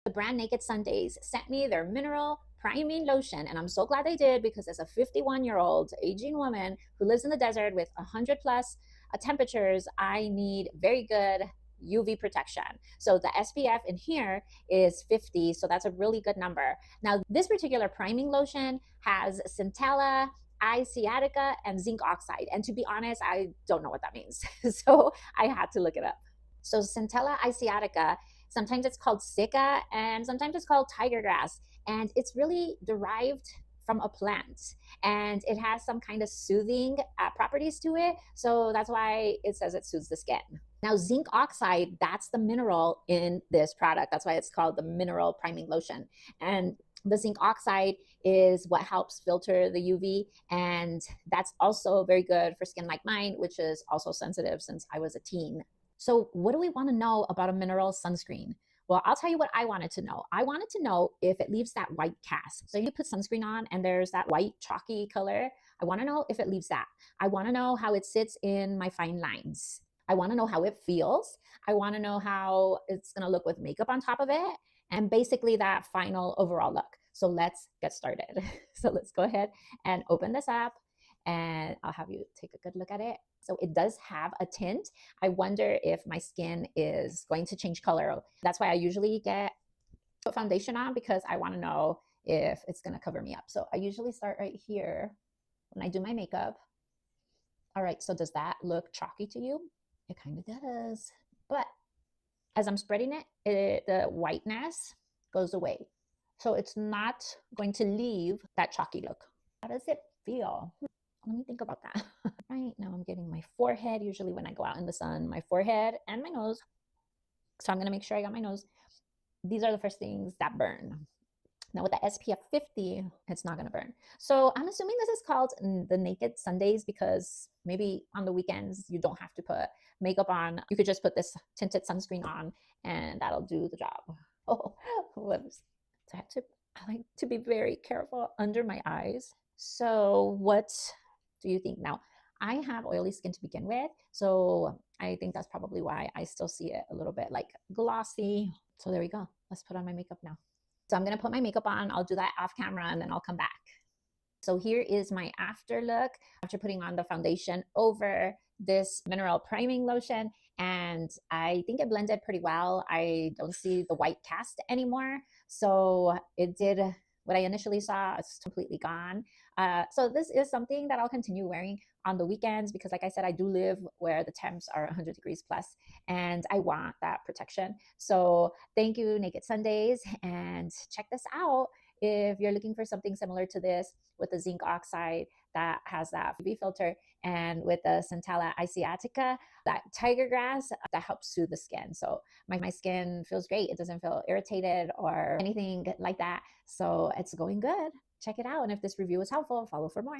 The brand Naked Sundays sent me their mineral priming lotion, and I'm so glad they did, because as a 51-year-old aging woman who lives in the desert with 100 plus temperatures, I need very good UV protection. So the SPF in here is 50, so that's a really good number. Now, this particular priming lotion has Centella Asiatica and Zinc Oxide, and to be honest, I don't know what that means. So I had to look it up. So Centella Asiatica, sometimes it's called Cica and sometimes it's called tiger grass, and it's really derived from a plant, and it has some kind of soothing properties to it, so that's why it says it soothes the skin. Now, zinc oxide, that's the mineral in this product, that's why it's called the mineral priming lotion. And the zinc oxide is what helps filter the UV, and that's also very good for skin like mine, which is also sensitive since I was a teen. So what do we want to know about a mineral sunscreen? Well, I'll tell you what I wanted to know. I wanted to know if it leaves that white cast. So you put sunscreen on and there's that white chalky color. I want to know if it leaves that. I want to know how it sits in my fine lines. I want to know how it feels. I want to know how it's going to look with makeup on top of it, and basically that final overall look. So let's get started. So let's go ahead and open this up, and I'll have you take a good look at it. So it does have a tint. I wonder if my skin is going to change color. That's why I usually put foundation on, because I want to know if it's going to cover me up. So I usually start right here when I do my makeup. All right, so does that look chalky to you? It kind of does. But as I'm spreading it, the whiteness goes away. So it's not going to leave that chalky look. How does it feel? Let me think about that. Right now I'm getting my forehead, usually when I go out in the sun, my forehead and my nose. So I'm going to make sure I got my nose. These are the first things that burn. Now with the SPF 50, it's not going to burn. So I'm assuming this is called the Naked Sundays because maybe on the weekends you don't have to put makeup on. You could just put this tinted sunscreen on and that'll do the job. Oh, whoops. So I like to be very careful under my eyes. So what do you think? Now, I have oily skin to begin with, so I think that's probably why I still see it a little bit like glossy. So there we go. Let's put on my makeup now. So I'm going to put my makeup on. I'll do that off camera and then I'll come back. So here is my after look after putting on the foundation over this mineral priming lotion, and I think it blended pretty well. I don't see the white cast anymore, so it did what I initially saw. It's completely gone. So this is something that I'll continue wearing on the weekends because, like I said, I do live where the temps are 100 degrees plus and I want that protection. So thank you, Naked Sundays, and check this out if you're looking for something similar to this with the zinc oxide that has that UV filter, and with the Centella Asiatica, that tiger grass that helps soothe the skin. So my skin feels great. It doesn't feel irritated or anything like that. So it's going good. Check it out. And if this review was helpful, follow for more.